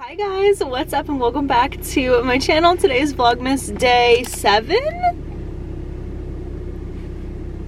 Hi guys, what's up and welcome back to my channel. Today's Vlogmas day 7?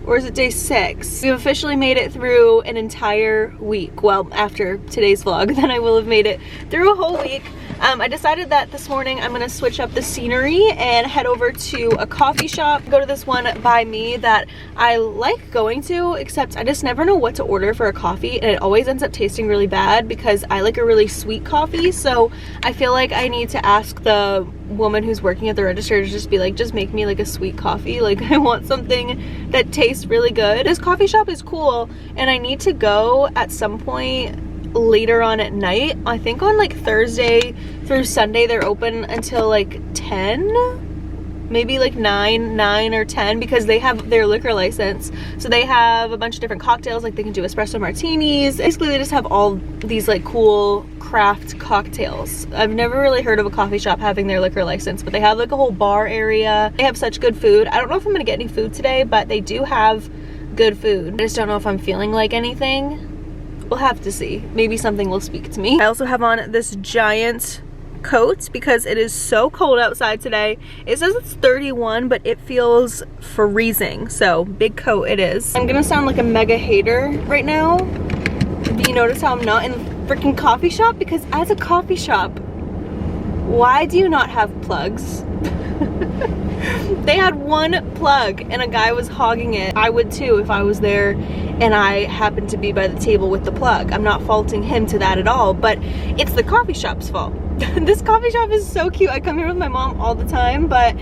Or is it day 6? We've officially made it through an entire week. Well, after today's vlog, then I will have made it through a whole week. I decided that this morning I'm gonna switch up the scenery and head over to a coffee shop. Go to this one by me that I like going to, except I just never know what to order for a coffee, and it always ends up tasting really bad because I like a really sweet coffee. So I feel like I need to ask the woman who's working at the register to just be like, just make me like a sweet coffee. Like, I want something that tastes really good. This coffee shop is cool, and I need to go at some point later on at night. I think on like Thursday through Sunday they're open until like 10, maybe like 9 or 10, because they have their liquor license. So they have a bunch of different cocktails, like they can do espresso martinis. Basically they just have all these like cool craft cocktails. I've never really heard of a coffee shop having their liquor license, but they have like a whole bar area. They have such good food. I don't know if I'm gonna get any food today, but they do have good food. I just don't know if I'm feeling like anything. We'll have to see. Maybe something will speak to me. I also have on this giant coat because it is so cold outside today. It says it's 31, but it feels freezing. So big coat it is. I'm gonna sound like a mega hater right now. Do you notice how I'm not in a freaking coffee shop? Because as a coffee shop, why do you not have plugs? They had one plug and a guy was hogging it. I would too if I was there and I happened to be by the table with the plug. I'm not faulting him to that at all, but it's the coffee shop's fault. This coffee shop is so cute. I come here with my mom all the time, but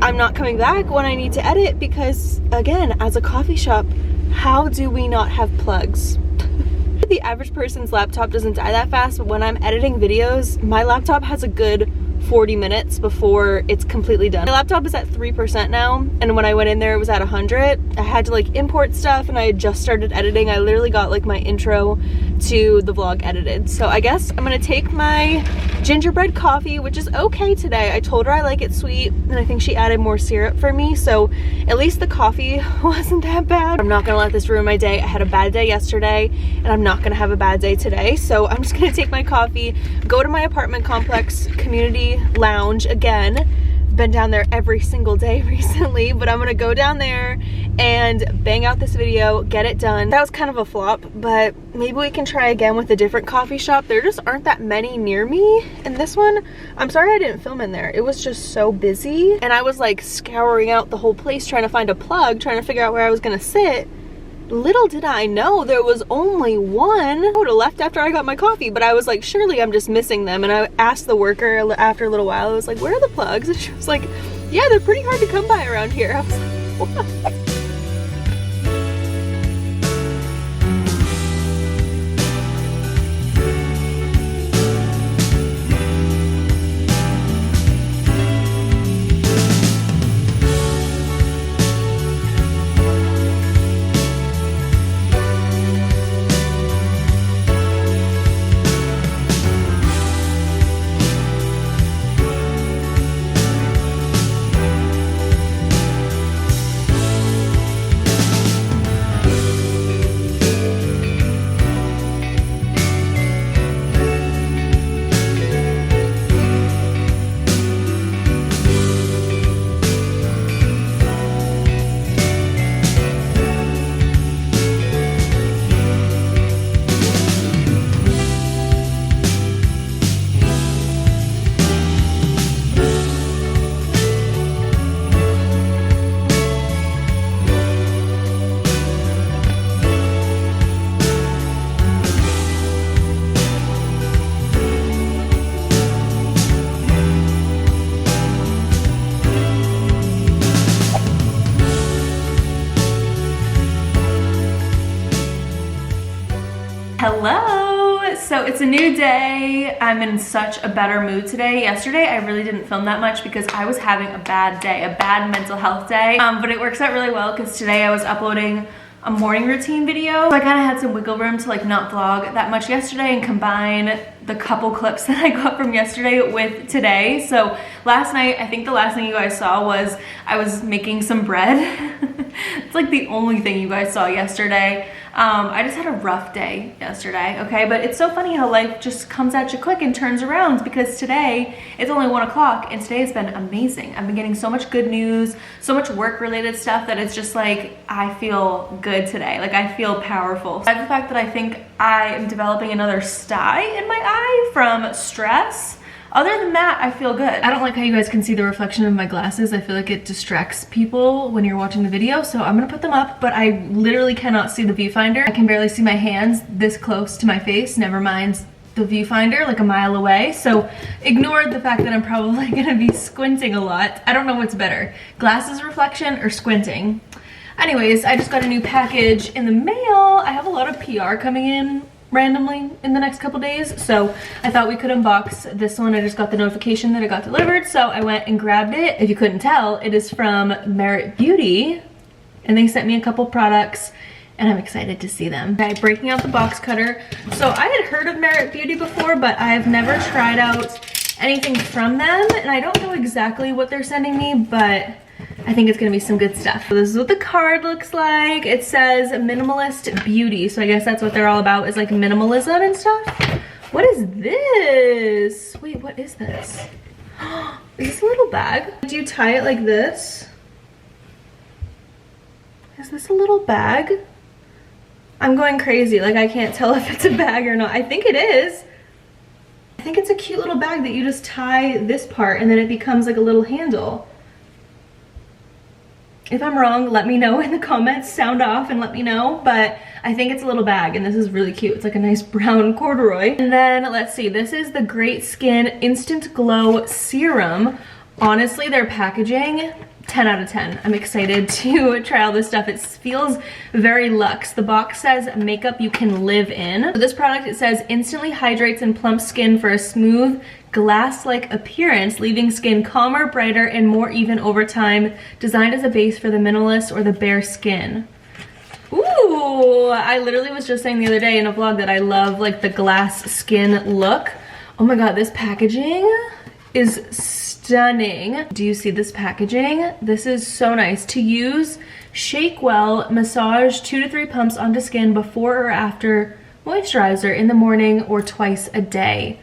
I'm not coming back when I need to edit because, again, as a coffee shop, how do we not have plugs? The average person's laptop doesn't die that fast, but when I'm editing videos, my laptop has a good 40 minutes before it's completely done. My laptop is at 3% now, and when I went in there it was at 100. I had to like import stuff and I had just started editing. I literally got like my intro to the vlog edited. So I guess I'm gonna take my gingerbread coffee, which is okay today. I told her I like it sweet, and I think she added more syrup for me, so at least the coffee wasn't that bad. I'm not gonna let this ruin my day. I had a bad day yesterday and I'm not gonna have a bad day today, so I'm just gonna take my coffee, go to my apartment complex community lounge again. Been down there every single day recently, but I'm gonna go down there and bang out this video, get it done. That was kind of a flop, but maybe we can try again with a different coffee shop. There just aren't that many near me, and this one, I'm sorry I didn't film in there. It was just so busy, and I was like scouring out the whole place trying to find a plug, trying to figure out where I was gonna sit. Little did I know there was only one. I would have left after I got my coffee, but I was like, surely I'm just missing them. And I asked the worker after a little while, I was like, where are the plugs? And she was like, yeah, they're pretty hard to come by around here. I was like, what? Hello! So it's a new day. I'm in such a better mood today. Yesterday I really didn't film that much because I was having a bad day, a bad mental health day. But it works out really well because today I was uploading a morning routine video. So I kind of had some wiggle room to like not vlog that much yesterday and combine the couple clips that I got from yesterday with today. So last night, I think the last thing you guys saw was I was making some bread. It's like the only thing you guys saw yesterday. I just had a rough day yesterday, okay? But it's so funny how life just comes at you quick and turns around, because today it's only 1 o'clock and today has been amazing. I've been getting so much good news, so much work related stuff that it's just like, I feel good today. Like I feel powerful. I have the fact that I think I am developing another sty in my eye from stress. Other than that, I feel good. I don't like how you guys can see the reflection of my glasses. I feel like it distracts people when you're watching the video, so I'm gonna put them up, but I literally cannot see the viewfinder. I can barely see my hands this close to my face, never mind the viewfinder like a mile away, so ignore the fact that I'm probably gonna be squinting a lot. I don't know what's better, glasses reflection or squinting. Anyways, I just got a new package in the mail. I have a lot of PR coming in randomly in the next couple days, so I thought we could unbox this one. I just got the notification that it got delivered, so I went and grabbed it. If you couldn't tell, it is from Merit Beauty, and they sent me a couple products and I'm excited to see them. Okay, breaking out the box cutter. So I had heard of Merit Beauty before, but I've never tried out anything from them, and I don't know exactly what they're sending me, but I think it's gonna be some good stuff. So this is what the card looks like. It says minimalist beauty. So I guess that's what they're all about, is like minimalism and stuff. What is this? Wait, what is this? Is this a little bag? Do you tie it like this? Is this a little bag? I'm going crazy. Like I can't tell if it's a bag or not. I think it is. I think it's a cute little bag that you just tie this part and then it becomes like a little handle. If I'm wrong, let me know in the comments, sound off and let me know, but I think it's a little bag and this is really cute. It's like a nice brown corduroy. And then let's see, this is the Great Skin Instant Glow Serum. Honestly, their packaging, 10 out of 10. I'm excited to try all this stuff. It feels very luxe. The box says makeup you can live in. So this product, it says instantly hydrates and plumps skin for a smooth, glass-like appearance, leaving skin calmer, brighter, and more even over time. Designed as a base for the minimalist or the bare skin. Ooh, I literally was just saying the other day in a vlog that I love like the glass skin look. Oh my god, this packaging is stunning. Do you see this packaging? This is so nice. To use, shake well, massage 2 to 3 pumps onto skin before or after moisturizer in the morning or twice a day.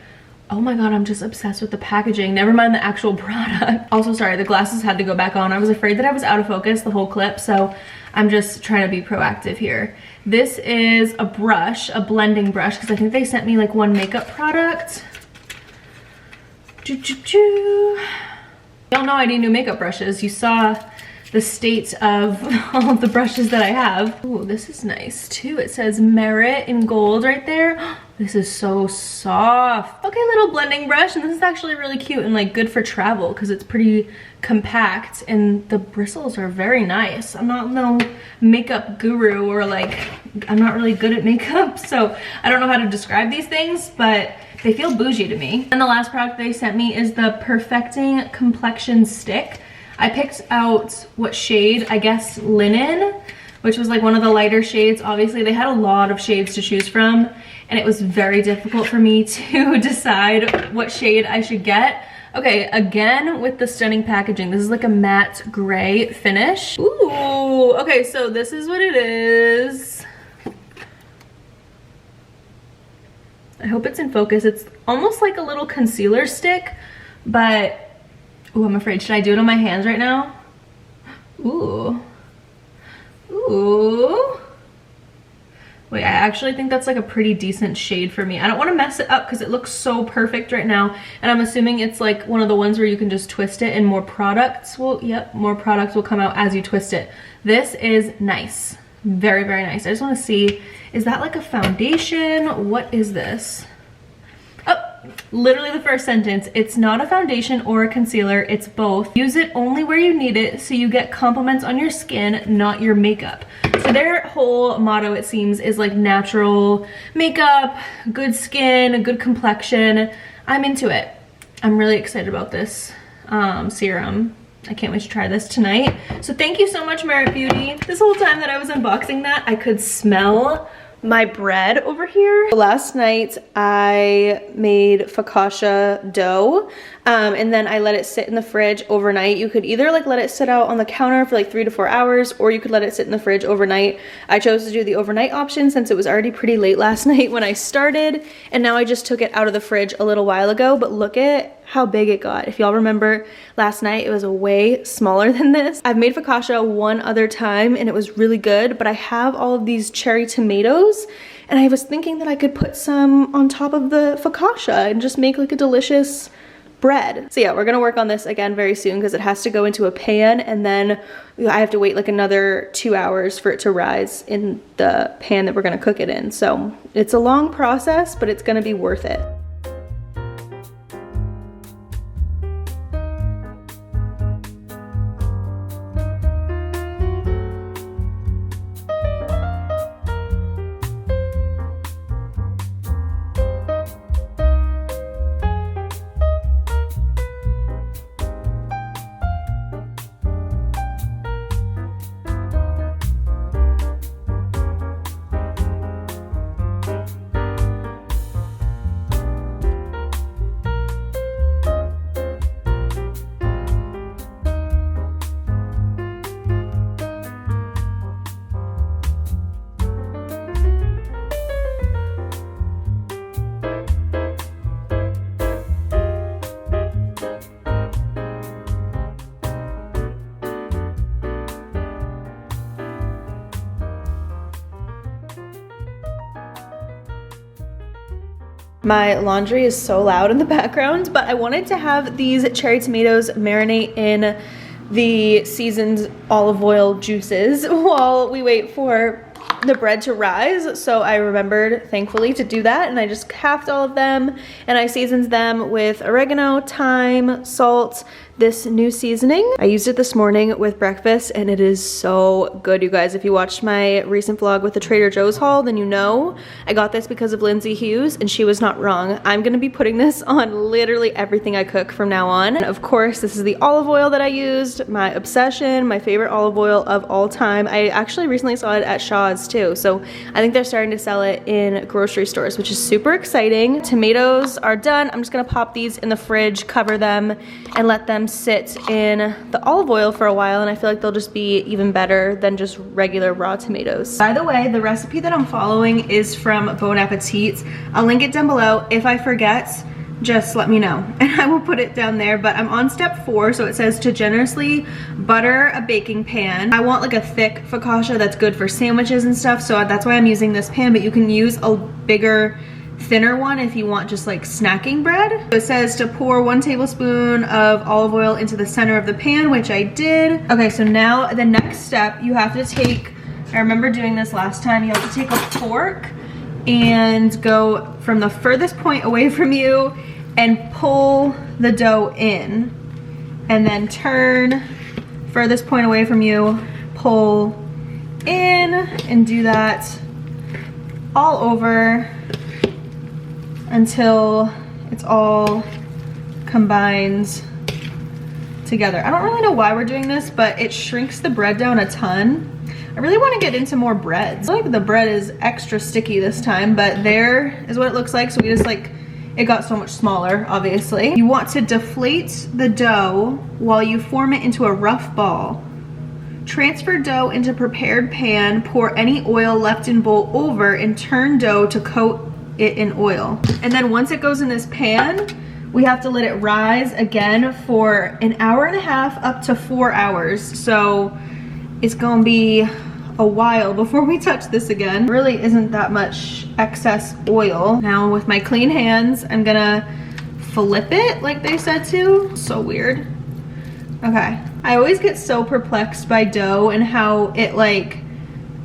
Oh my god, I'm just obsessed with the packaging. Never mind the actual product. Also, sorry, the glasses had to go back on. I was afraid that I was out of focus the whole clip, so I'm just trying to be proactive here. This is a brush, a blending brush, because I think they sent me like one makeup product. Y'all know I need new makeup brushes. You saw the state of all of the brushes that I have. Ooh, this is nice too. It says Merit in gold right there. This is so soft. Okay, little blending brush, and this is actually really cute and like good for travel because it's pretty compact and the bristles are very nice. I'm not no makeup guru, or like, I'm not really good at makeup, so I don't know how to describe these things, but they feel bougie to me. And the last product they sent me is the Perfecting Complexion Stick. I picked out what shade, I guess Linen, which was like one of the lighter shades. Obviously they had a lot of shades to choose from and it was very difficult for me to decide what shade I should get. Okay, again with the stunning packaging. This is like a matte gray finish. Ooh, okay, so this is what it is. I hope it's in focus. It's almost like a little concealer stick, but ooh, I'm afraid. Should I do it on my hands right now? Ooh. Ooh. Wait, I actually think that's like a pretty decent shade for me. I don't want to mess it up because it looks so perfect right now. And I'm assuming it's like one of the ones where you can just twist it and more products will, yep, more products will come out as you twist it. This is nice. Very, very nice. I just want to see, is that like a foundation? What is this? Oh, literally the first sentence. It's not a foundation or a concealer, it's both. Use it only where you need it so you get compliments on your skin, not your makeup. So their whole motto, it seems, is like natural makeup, good skin, good complexion. I'm into it. I'm really excited about this serum. I can't wait to try this tonight. So thank you so much, Merit Beauty. This whole time that I was unboxing that, I could smell my bread over here. Last night I made focaccia dough and then I let it sit in the fridge overnight. You could either like let it sit out on the counter for like 3 to 4 hours, or you could let it sit in the fridge overnight. I chose to do the overnight option since it was already pretty late last night when I started, and now I just took it out of the fridge a little while ago. But look at how big it got. If y'all remember last night, it was way smaller than this. I've made focaccia one other time and it was really good, but I have all of these cherry tomatoes and I was thinking that I could put some on top of the focaccia and just make like a delicious bread. So yeah, we're gonna work on this again very soon because it has to go into a pan, and then I have to wait like another 2 hours for it to rise in the pan that we're gonna cook it in. So it's a long process, but it's gonna be worth it. My laundry is so loud in the background, but I wanted to have these cherry tomatoes marinate in the seasoned olive oil juices while we wait for the bread to rise. So I remembered, thankfully, to do that, and I just halved all of them and I seasoned them with oregano, thyme, salt, this new seasoning. I used it this morning with breakfast and it is so good, you guys. If you watched my recent vlog with the Trader Joe's haul, then you know I got this because of Lindsay Hughes and she was not wrong. I'm gonna be putting this on literally everything I cook from now on. And of course, this is the olive oil that I used, my obsession, my favorite olive oil of all time. I actually recently saw it at Shaw's too, so I think they're starting to sell it in grocery stores, which is super exciting. Tomatoes are done. I'm just gonna pop these in the fridge, cover them, and let them sit in the olive oil for a while, and I feel like they'll just be even better than just regular raw tomatoes. By the way, the recipe that I'm following is from Bon Appetit. I'll link it down below. If I forget, just let me know and I will put it down there. But I'm on step 4, so it says to generously butter a baking pan. I want like a thick focaccia that's good for sandwiches and stuff, so that's why I'm using this pan, but you can use a bigger, thinner one if you want just like snacking bread. It says to pour 1 tablespoon of olive oil into the center of the pan, which I did. Okay, so now the next step, you have to take, I remember doing this last time, you have to take a fork and go from the furthest point away from you and pull the dough in, and then turn furthest point away from you, pull in, and do that all over until it's all combined together. I don't really know why we're doing this, but it shrinks the bread down a ton. I really want to get into more breads. I feel like the bread is extra sticky this time, but there is what it looks like. So we just like, it got so much smaller, obviously. You want to deflate the dough while you form it into a rough ball. Transfer dough into prepared pan, pour any oil left in bowl over, and turn dough to coat it in oil. And then once it goes in this pan, we have to let it rise again for 1.5 hours up to 4 hours. So it's gonna be a while before we touch this again. Really isn't that much excess oil. Now with my clean hands, I'm gonna flip it like they said to. So weird. Okay. I always get so perplexed by dough and how it like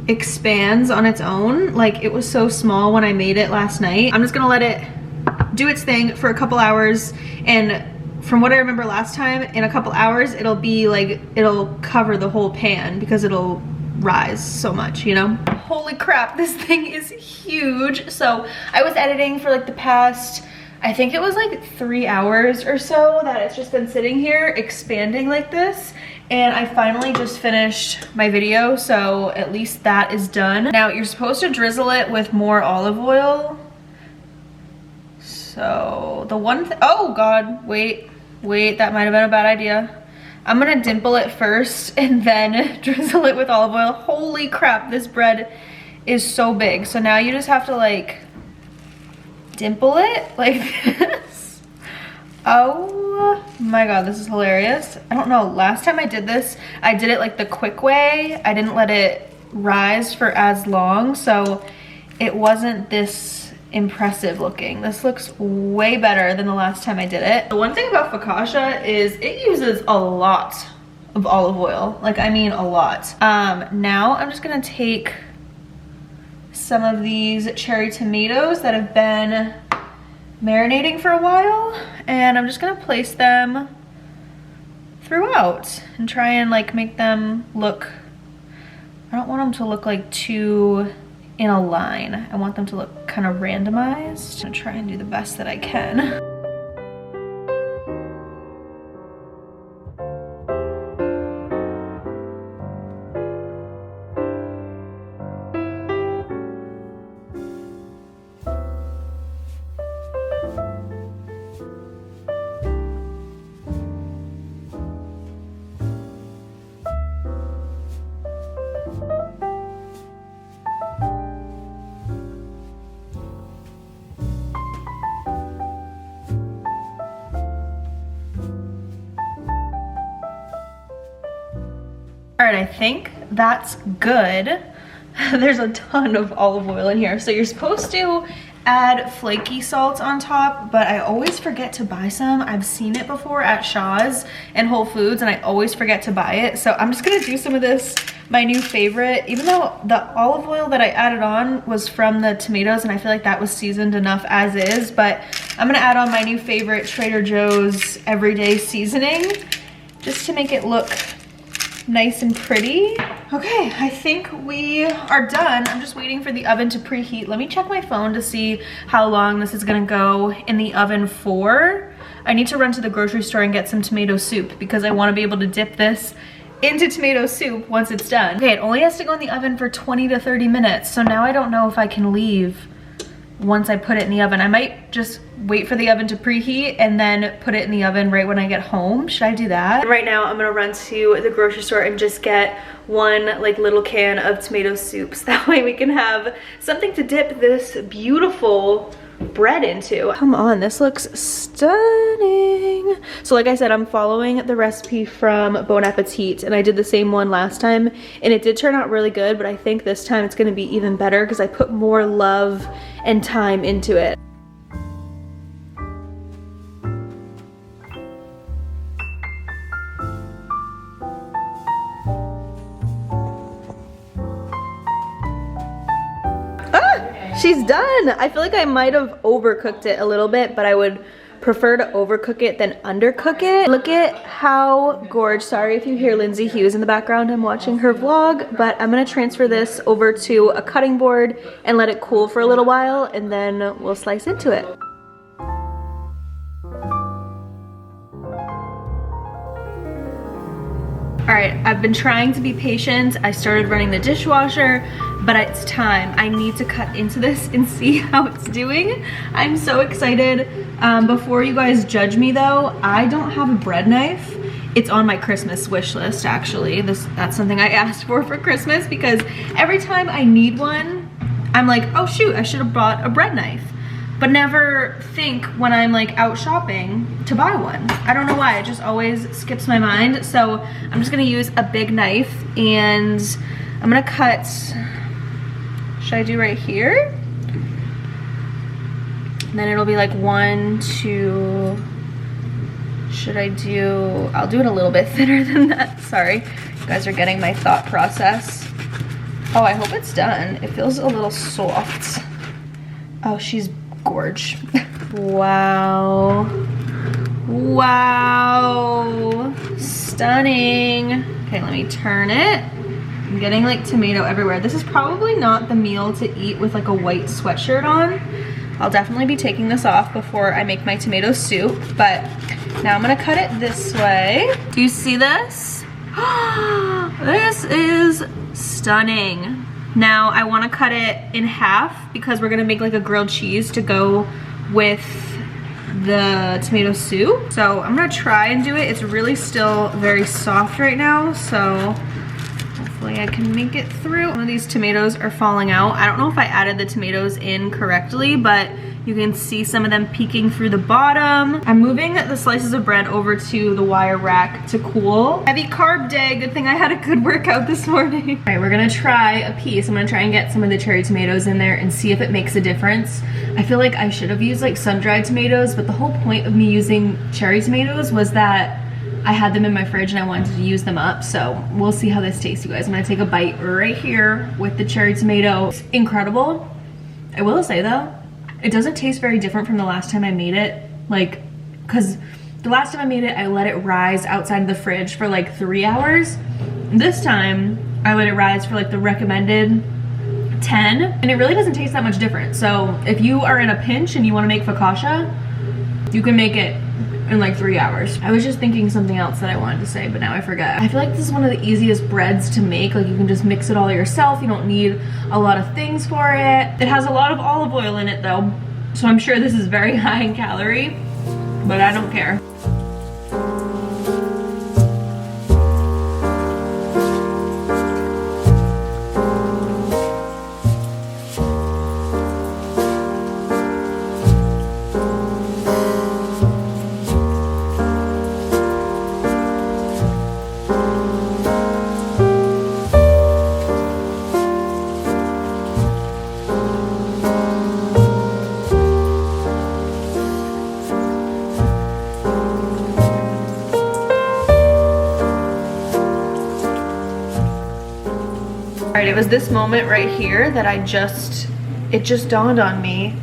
expands on its own. Like it was so small when I made it last night. I'm just gonna let it do its thing for a couple hours, and from what I remember last time, in a couple hours it'll be like, it'll cover the whole pan because it'll rise so much, you know? Holy crap, this thing is huge. So I was editing for like the past I think it was like 3 hours or so that it's just been sitting here expanding like this. And I finally just finished my video, so at least that is done. Now you're supposed to drizzle it with more olive oil. So the one thing, oh God, wait, that might have been a bad idea. I'm gonna dimple it first and then drizzle it with olive oil. Holy crap, this bread is so big. So now you just have to like dimple it like this. Oh my God, this is hilarious. I don't know, last time I did this, I did it like the quick way. I didn't let it rise for as long, so it wasn't this impressive looking. This looks way better than the last time I did it. The one thing about focaccia is it uses a lot of olive oil. Like, I mean a lot. Now I'm just gonna take some of these cherry tomatoes that have been marinating for a while, and I'm just gonna place them throughout and try and like make them look, I don't want them to look like too in a line. I want them to look kind of randomized. I'm gonna try and do the best that I can. All right, I think that's good. There's a ton of olive oil in here. So you're supposed to add flaky salt on top, but I always forget to buy some. I've seen it before at Shaw's and Whole Foods, and I always forget to buy it. So I'm just gonna do some of this, my new favorite, even though the olive oil that I added on was from the tomatoes, and I feel like that was seasoned enough as is, but I'm gonna add on my new favorite Trader Joe's everyday seasoning, just to make it look nice and pretty. Okay, I think we are done. I'm just waiting for the oven to preheat. Let me check my phone to see how long this is gonna go in the oven for. I need to run to the grocery store and get some tomato soup because I wanna be able to dip this into tomato soup once it's done. Okay, it only has to go in the oven for 20 to 30 minutes. So now I don't know if I can leave once I put it in the oven. I might just wait for the oven to preheat and then put it in the oven right when I get home. Should I do that? Right now I'm gonna run to the grocery store and just get one like little can of tomato soups. That way we can have something to dip this beautiful bread into. Come on, this looks stunning. So like I said, I'm following the recipe from Bon Appetit, and I did the same one last time and it did turn out really good, but I think this time it's gonna be even better because I put more love and time into it. She's done. I feel like I might have overcooked it a little bit, but I would prefer to overcook it than undercook it. Look at how gorgeous. Sorry if you hear Lindsay Hughes in the background. I'm watching her vlog, but I'm gonna transfer this over to a cutting board and let it cool for a little while, and then we'll slice into it. All right, I've been trying to be patient. I started running the dishwasher, but it's time. I need to cut into this and see how it's doing. I'm so excited. Before you guys judge me though, I don't have a bread knife. It's on my Christmas wish list actually. That's something I asked for Christmas because every time I need one, I'm like, oh shoot, I should have bought a bread knife. But never think when I'm like out shopping to buy one. I don't know why, it just always skips my mind. So I'm just gonna use a big knife and I'm gonna cut, should I do right here? And then it'll be like 1, 2, should I do, I'll do it a little bit thinner than that. Sorry, you guys are getting my thought process. Oh, I hope it's done. It feels a little soft. Oh, she's gorge. Wow. Wow. Stunning. Okay, let me turn it. I'm getting like tomato everywhere. This is probably not the meal to eat with like a white sweatshirt on, I'll definitely be taking this off before I make my tomato soup, but now I'm gonna cut it this way. Do you see this? This is stunning. Now I wanna cut it in half because we're gonna make like a grilled cheese to go with the tomato soup. So I'm gonna try and do it. It's really still very soft right now, so hopefully I can make it through. Some of these tomatoes are falling out. I don't know if I added the tomatoes in correctly, but you can see some of them peeking through the bottom. I'm moving the slices of bread over to the wire rack to cool. Heavy carb day, good thing I had a good workout this morning. All right, we're gonna try a piece. I'm gonna try and get some of the cherry tomatoes in there and see if it makes a difference. I feel like I should have used like sun-dried tomatoes, but the whole point of me using cherry tomatoes was that I had them in my fridge and I wanted to use them up, so we'll see how this tastes, you guys. I'm gonna take a bite right here with the cherry tomato. It's incredible. I will say though, it doesn't taste very different from the last time I made it, like, cause the last time I made it, I let it rise outside of the fridge for like 3 hours. This time, I let it rise for like the recommended 10, and it really doesn't taste that much different. So if you are in a pinch and you wanna make focaccia, you can make it in like 3 hours. I was just thinking something else that I wanted to say, but now I forgot. I feel like this is one of the easiest breads to make. Like you can just mix it all yourself. You don't need a lot of things for it. It has a lot of olive oil in it though, so I'm sure this is very high in calorie, but I don't care. Alright, it was this moment right here that it just dawned on me.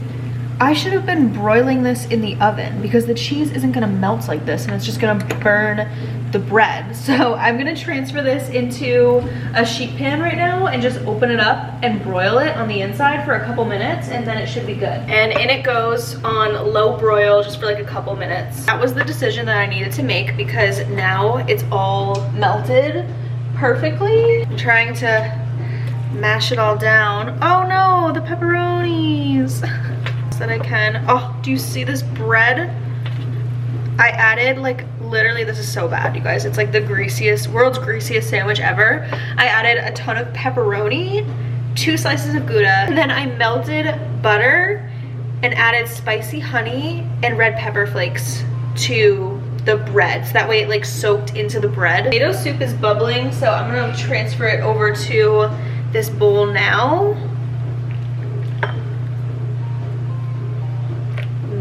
I should have been broiling this in the oven because the cheese isn't gonna melt like this and it's just gonna burn the bread. So I'm gonna transfer this into a sheet pan right now and just open it up and broil it on the inside for a couple minutes, and then it should be good. And in it goes on low broil just for like a couple minutes. That was the decision that I needed to make because now it's all melted perfectly. I'm trying to mash it all down. Oh no, the pepperonis that I can. Oh, do you see this bread? I added like, literally, this is so bad, you guys. It's like the greasiest, world's greasiest sandwich ever. I added a ton of pepperoni, 2 slices of Gouda, and then I melted butter and added spicy honey and red pepper flakes to the bread, so that way it like soaked into the bread. Tomato soup is bubbling, so I'm gonna transfer it over to this bowl now.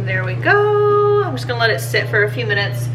There we go. I'm just gonna let it sit for a few minutes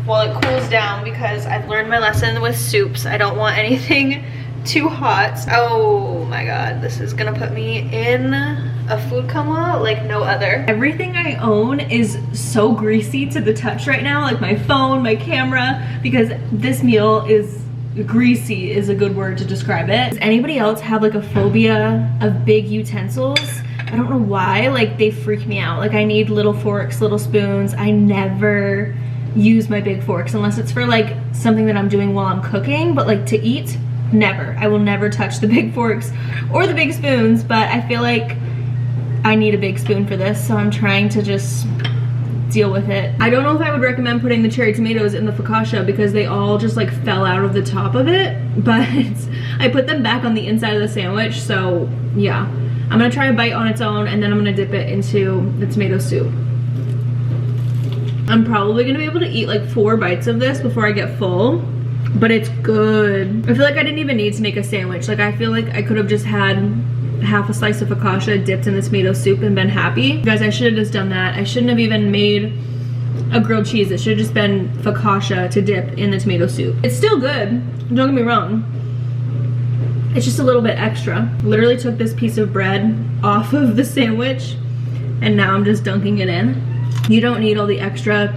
while it cools down because I've learned my lesson with soups. I don't want anything too hot. Oh my god, this is gonna put me in a food coma like no other. Everything I own is so greasy to the touch right now, like my phone, my camera, because this meal is greasy is a good word to describe it. Does anybody else have like a phobia of big utensils? I don't know why, like they freak me out. Like I need little forks, little spoons. I never use my big forks unless it's for like something that I'm doing while I'm cooking, but like to eat, never. I will never touch the big forks or the big spoons, but I feel like I need a big spoon for this, so I'm trying to just deal with it. I don't know if I would recommend putting the cherry tomatoes in the focaccia because they all just like fell out of the top of it, but I put them back on the inside of the sandwich, so yeah. I'm gonna try a bite on its own and then I'm gonna dip it into the tomato soup. I'm probably gonna be able to eat like 4 bites of this before I get full, but it's good. I feel like I didn't even need to make a sandwich. Like I feel like I could have just had half a slice of focaccia dipped in the tomato soup and been happy. You guys, I should have just done that. I shouldn't have even made a grilled cheese. It should have just been focaccia to dip in the tomato soup. It's still good, don't get me wrong. It's just a little bit extra. Literally took this piece of bread off of the sandwich and now I'm just dunking it in. You don't need all the extra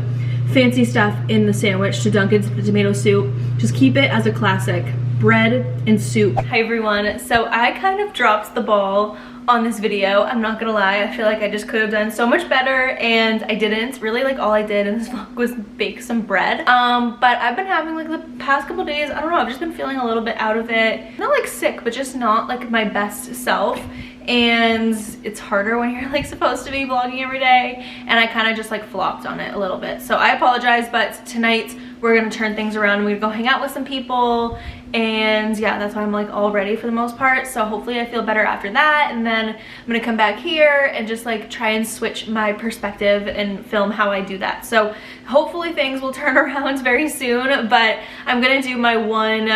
fancy stuff in the sandwich to dunk into the tomato soup. Just keep it as a classic. Bread and soup. Hi everyone, so I kind of dropped the ball on this video. I'm not gonna lie, I feel like I just could have done so much better and I didn't. Really, like, all I did in this vlog was bake some bread. But I've been having, like, the past couple days, I don't know, I've just been feeling a little bit out of it. Not like sick, but just not like my best self. And it's harder when you're like supposed to be vlogging every day, and I kind of just like flopped on it a little bit. So I apologize, but tonight we're gonna turn things around and we're gonna go hang out with some people, and yeah, that's why I'm like all ready for the most part. So hopefully I feel better after that, and then I'm gonna come back here and just like try and switch my perspective and film how I do that. So hopefully things will turn around very soon, but I'm gonna do my one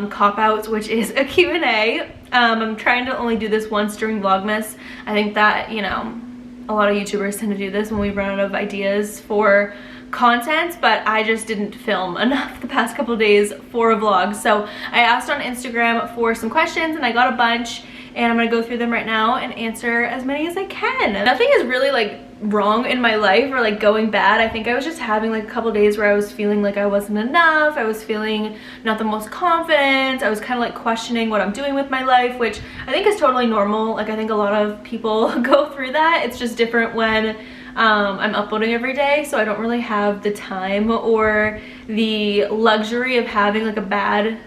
cop-out, which is a Q&A. I'm trying to only do this once during vlogmas. I think that, you know, a lot of YouTubers tend to do this when we run out of ideas for content, but I just didn't film enough the past couple days for a vlog. So I asked on Instagram for some questions and I got a bunch, and I'm gonna go through them right now and answer as many as I can. Nothing is really like wrong in my life or like going bad. I think I was just having like a couple days where I was feeling like I wasn't enough. I was feeling not the most confident. I was kind of like questioning what I'm doing with my life, which I think is totally normal. Like, I think a lot of people go through that. It's just different when I'm uploading every day, so I don't really have the time or the luxury of having like a bad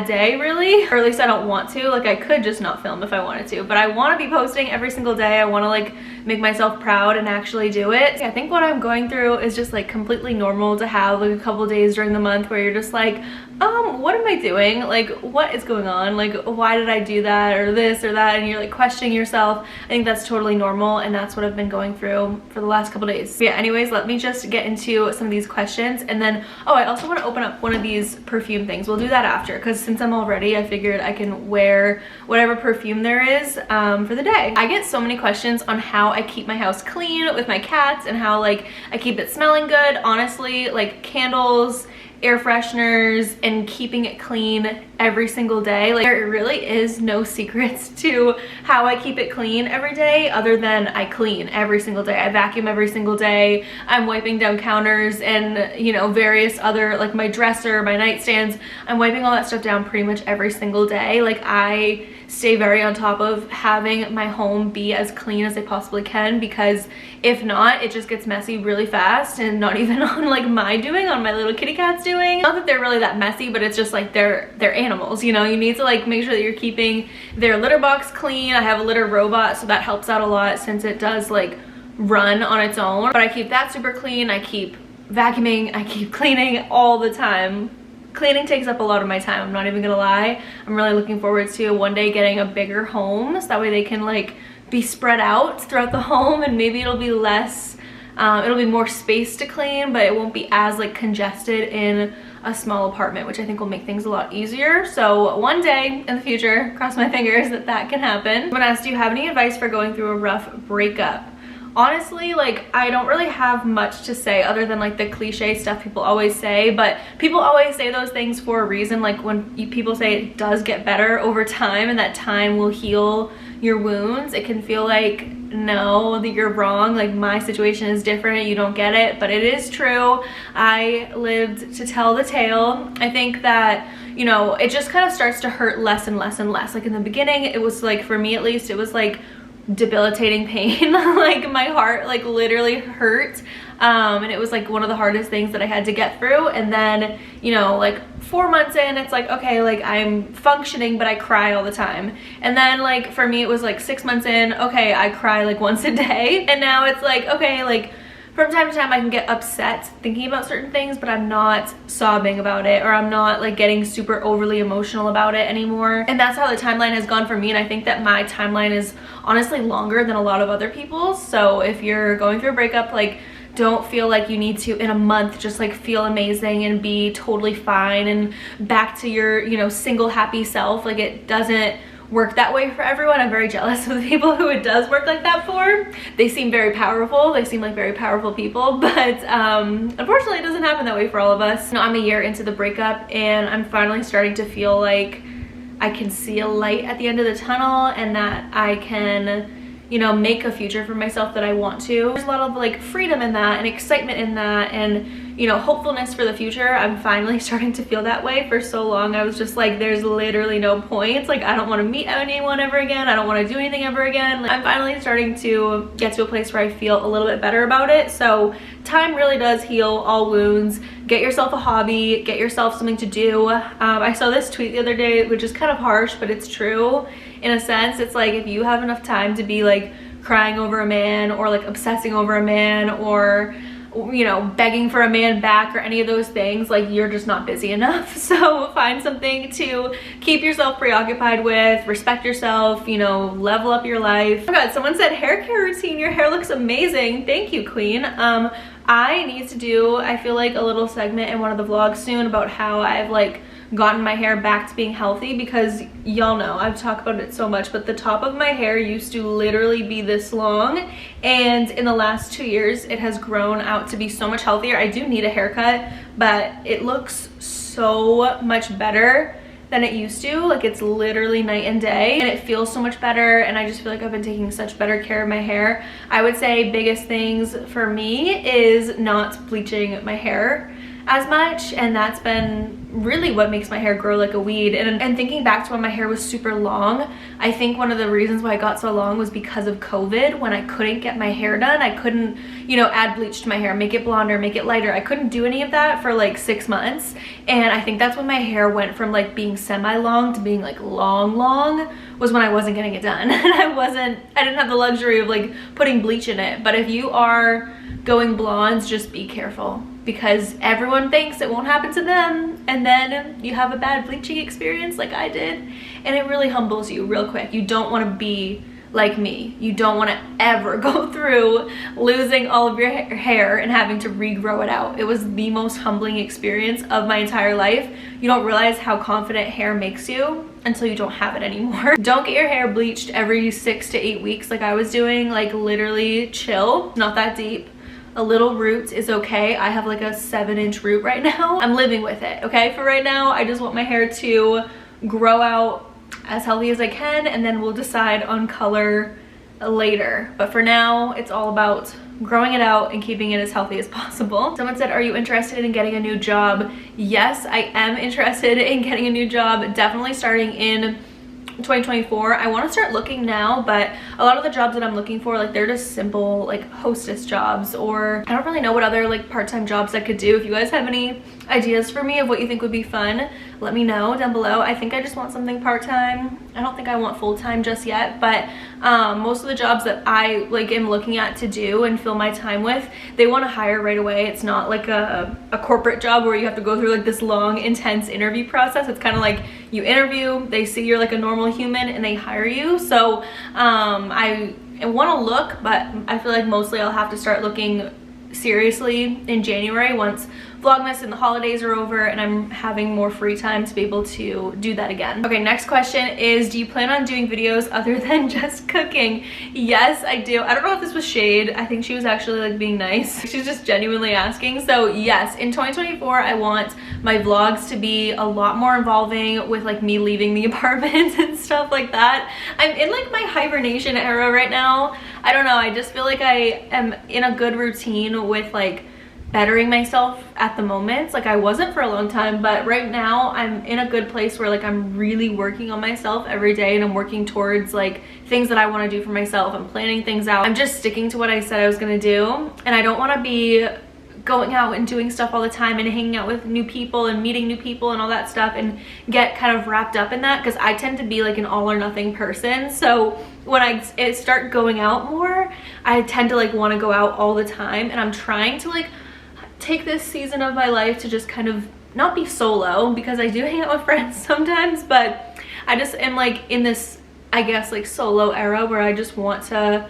day, really, or at least I don't want to. Like, I could just not film if I wanted to, but I want to be posting every single day. I want to like make myself proud and actually do it. I think what I'm going through is just like completely normal to have like a couple days during the month where you're just like, what am I doing? Like, what is going on? Like, why did I do that or this or that? And you're like questioning yourself. I think that's totally normal, and that's what I've been going through for the last couple days. But yeah, anyways, let me just get into some of these questions, and then, oh, I also want to open up one of these perfume things. We'll do that after, because since I'm all ready, I figured I can wear whatever perfume there is for the day. I get so many questions on how I keep my house clean with my cats and how like I keep it smelling good. Honestly, like candles, air fresheners, and keeping it clean every single day, like, there really is no secrets to how I keep it clean every day other than I clean every single day. I vacuum every single day. I'm wiping down counters and, you know, various other, like my dresser, my nightstands. I'm wiping all that stuff down pretty much every single day. Like, I stay very on top of having my home be as clean as I possibly can, because if not, it just gets messy really fast, and not even on like my doing, on my little kitty cat's doing. Not that they're really that messy, but it's just like they're animals, you know. You need to like make sure that you're keeping their litter box clean. I have a litter robot, so that helps out a lot since it does like run on its own. But I keep that super clean. I keep vacuuming, I keep cleaning all the time. Cleaning takes up a lot of my time, I'm not even gonna lie. I'm really looking forward to one day getting a bigger home, so that way they can like be spread out throughout the home, and maybe it'll be less, it'll be more space to clean, but it won't be as like congested in a small apartment, which I think will make things a lot easier. So one day in the future, cross my fingers that that can happen. I'm gonna ask, do you have any advice for going through a rough breakup? Honestly, like, I don't really have much to say other than like the cliche stuff people always say, but people always say those things for a reason. Like, when people say it does get better over time and that time will heal your wounds, it can feel like, no, that you're wrong. Like, my situation is different, you don't get it, but it is true. I lived to tell the tale. I think that, you know, it just kind of starts to hurt less and less and less. Like, in the beginning, it was like, for me at least, it was like debilitating pain. Like, my heart like literally hurt, and it was like one of the hardest things that I had to get through. And then, you know, like 4 months in, it's like, okay, like I'm functioning, but I cry all the time. And then like for me, it was like 6 months in, okay, I cry like once a day. And now it's like, okay, like from time to time I can get upset thinking about certain things, but I'm not sobbing about it, or I'm not like getting super overly emotional about it anymore. And that's how the timeline has gone for me, and I think that my timeline is honestly longer than a lot of other people's. So if you're going through a breakup, like, don't feel like you need to in a month just like feel amazing and be totally fine and back to your, you know, single happy self. Like, it doesn't work that way for everyone. I'm very jealous of the people who it does work like that for. They seem very powerful. They seem like very powerful people, but unfortunately it doesn't happen that way for all of us. You know, I'm a year into the breakup, and I'm finally starting to feel like I can see a light at the end of the tunnel, and that I can, you know, make a future for myself that I want to. There's a lot of like freedom in that and excitement in that, and you know, hopefulness for the future. I'm finally starting to feel that way. For so long I was just like, there's literally no point, like I don't want to meet anyone ever again, I don't want to do anything ever again. Like, I'm finally starting to get to a place where I feel a little bit better about it. So time really does heal all wounds. Get yourself a hobby, get yourself something to do. I saw this tweet the other day, which is kind of harsh, but it's true in a sense. It's like, if you have enough time to be like crying over a man, or like obsessing over a man, or you know, begging for a man back, or any of those things, like you're just not busy enough. So find something to keep yourself preoccupied with, respect yourself, you know, level up your life. Oh my god, someone said hair care routine, your hair looks amazing. Thank you, queen. I need to do, I feel like, a little segment in one of the vlogs soon about how I've like gotten my hair back to being healthy, because y'all know I've talked about it so much, but the top of my hair used to literally be this long, and in the last 2 years it has grown out to be so much healthier. I do need a haircut, but it looks so much better than it used to. Like, it's literally night and day, and it feels so much better, and I just feel like I've been taking such better care of my hair. I would say biggest things for me is not bleaching my hair as much, and that's been really what makes my hair grow like a weed. And thinking back to when my hair was super long, I think one of the reasons why it got so long was because of COVID, when I couldn't get my hair done. I couldn't, you know, add bleach to my hair, make it blonder, make it lighter. I couldn't do any of that for like 6 months, and I think that's when my hair went from like being semi-long to being like long, was when I wasn't getting it done. And I didn't have the luxury of like putting bleach in it. But if you are going blondes, just be careful, because everyone thinks it won't happen to them, and then you have a bad bleaching experience like I did, and it really humbles you real quick. You don't want to be like me. You don't want to ever go through losing all of your hair and having to regrow it out. It was the most humbling experience of my entire life. You don't realize how confident hair makes you until you don't have it anymore. Don't get your hair bleached every 6 to 8 weeks like I was doing. Like, literally chill. Not that deep. A little root is okay. I have like a 7-inch root right now. I'm living with it, okay? For right now, I just want my hair to grow out as healthy as I can, and then we'll decide on color later. But for now, it's all about growing it out and keeping it as healthy as possible. Someone said, are you interested in getting a new job? Yes, I am interested in getting a new job, definitely starting in 2024. I want to start looking now, but a lot of the jobs that I'm looking for, like, they're just simple like hostess jobs, or I don't really know what other like part-time jobs I could do. If you guys have any ideas for me of what you think would be fun, let me know down below. I think I just want something part-time. I don't think I want full-time just yet, but most of the jobs that I like am looking at to do and fill my time with, they want to hire right away. It's not like a corporate job where you have to go through like this long intense interview process. It's kind of like you interview, they see you're like a normal human, and they hire you. So I want to look, but I feel like mostly I'll have to start looking seriously in January, once vlogmas and the holidays are over and I'm having more free time to be able to do that again. Okay, next question is, do you plan on doing videos other than just cooking? Yes, I do. I don't know if this was shade. I think she was actually like being nice. She's just genuinely asking. So yes, in 2024 I want my vlogs to be a lot more involving with like me leaving the apartment and stuff like that. I'm in like my hibernation era right now. I don't know, I just feel like I am in a good routine with like bettering myself at the moment. Like, I wasn't for a long time, but right now I'm in a good place where like I'm really working on myself every day, and I'm working towards like things that I want to do for myself. I'm planning things out. I'm just sticking to what I said I was gonna do, and I don't want to be going out and doing stuff all the time and hanging out with new people and meeting new people and all that stuff and get kind of wrapped up in that, because I tend to be like an all or nothing person. So when I start going out more, I tend to like want to go out all the time, and I'm trying to like take this season of my life to just kind of not be solo, because I do hang out with friends sometimes, but I just am like in this, I guess, like solo era where I just want to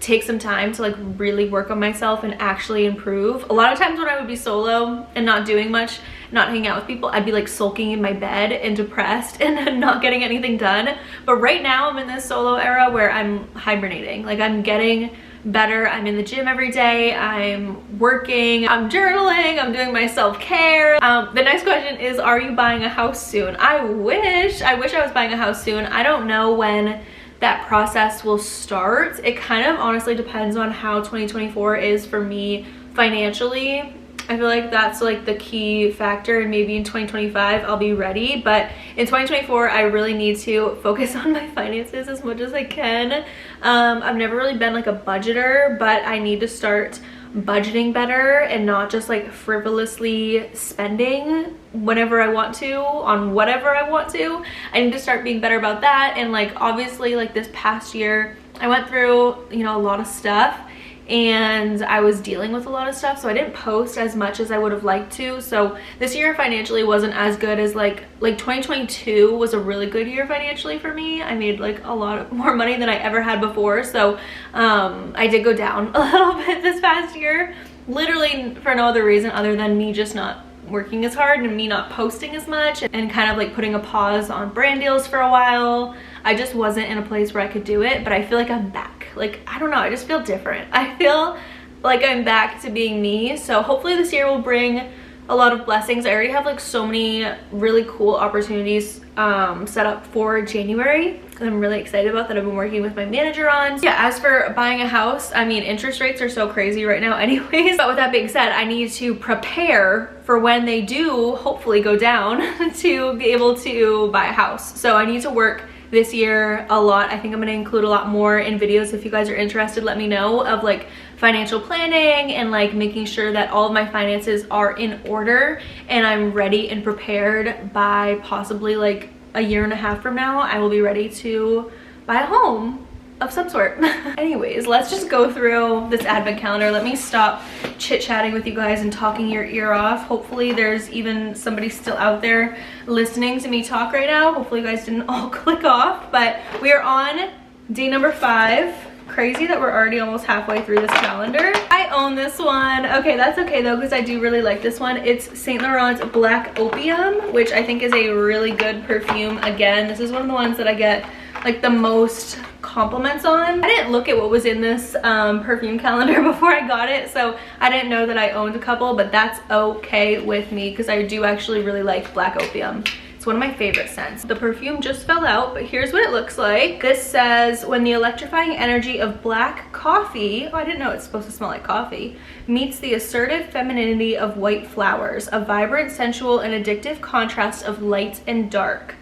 take some time to like really work on myself and actually improve. A lot of times when I would be solo and not doing much, not hanging out with people, I'd be like sulking in my bed and depressed and not getting anything done. But right now I'm in this solo era where I'm hibernating. Like, I'm getting better. I'm in the gym every day, I'm working, I'm journaling, I'm doing my self-care. The next question is, are you buying a house soon? I wish I was buying a house soon. I don't know when that process will start. It kind of honestly depends on how 2024 is for me financially. I feel like that's like the key factor, and maybe in 2025 I'll be ready, but in 2024 I really need to focus on my finances as much as I can. I've never really been like a budgeter, but I need to start budgeting better and not just like frivolously spending whenever I want to on whatever I want to. I need to start being better about that. And like obviously like this past year I went through, you know, a lot of stuff, and I was dealing with a lot of stuff, so I didn't post as much as I would have liked to. So this year financially wasn't as good as like 2022 was a really good year financially for me. I made like a lot more money than I ever had before, so I did go down a little bit this past year, literally for no other reason other than me just not working as hard and me not posting as much and kind of like putting a pause on brand deals for a while. I just wasn't in a place where I could do it, but I feel like I'm back. Like, I don't know, I just feel different. I feel like I'm back to being me. So hopefully this year will bring a lot of blessings. I already have like so many really cool opportunities set up for January that I'm really excited about, that I've been working with my manager on. Yeah, as for buying a house, I mean, interest rates are so crazy right now anyways. But with that being said, I need to prepare for when they do hopefully go down to be able to buy a house. So I need to work this year a lot. I think I'm going to include a lot more in videos. If you guys are interested, let me know, of like financial planning and like making sure that all of my finances are in order and I'm ready and prepared by possibly like a year and a half from now. I will be ready to buy a home of some sort. Anyways, let's just go through this advent calendar. Let me stop chit-chatting with you guys and talking your ear off. Hopefully there's even somebody still out there listening to me talk right now. Hopefully you guys didn't all click off, but we are on day number 5. Crazy that we're already almost halfway through this calendar. I own this one. Okay, that's okay though, because I do really like this one. It's Saint Laurent's Black Opium, which I think is a really good perfume. Again, this is one of the ones that I get like the most compliments on. I didn't look at what was in this perfume calendar before I got it, so I didn't know that I owned a couple, but that's okay with me because I do actually really like Black Opium. It's one of my favorite scents. The perfume just fell out, but here's what it looks like. This says, when the electrifying energy of black coffee, oh, I didn't know it's supposed to smell like coffee, meets the assertive femininity of white flowers, a vibrant, sensual, and addictive contrast of light and dark.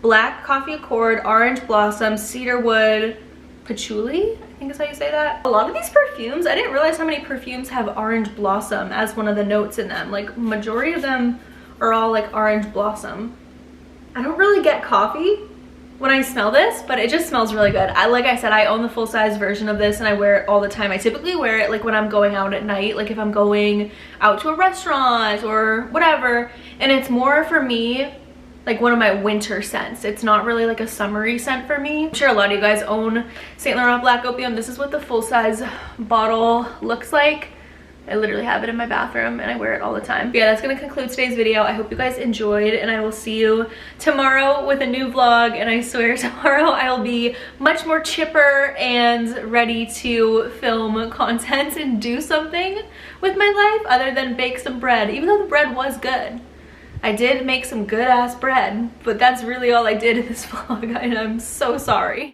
Black coffee accord, orange blossom, cedar wood, patchouli, I think is how you say that. A lot of these perfumes, I didn't realize how many perfumes have orange blossom as one of the notes in them. Like majority of them are all like orange blossom. I don't really get coffee when I smell this, but it just smells really good. Like I said, I own the full-size version of this and I wear it all the time. I typically wear it like when I'm going out at night, like if I'm going out to a restaurant or whatever, and it's more for me like one of my winter scents. It's not really like a summery scent for me. I'm sure a lot of you guys own Saint Laurent Black Opium. This is what the full-size bottle looks like. I literally have it in my bathroom and I wear it all the time. But yeah, that's gonna conclude today's video. I hope you guys enjoyed, and I will see you tomorrow with a new vlog. And I swear tomorrow I'll be much more chipper and ready to film content and do something with my life other than bake some bread, even though the bread was good. I did make some good ass bread, but that's really all I did in this vlog, and I'm so sorry.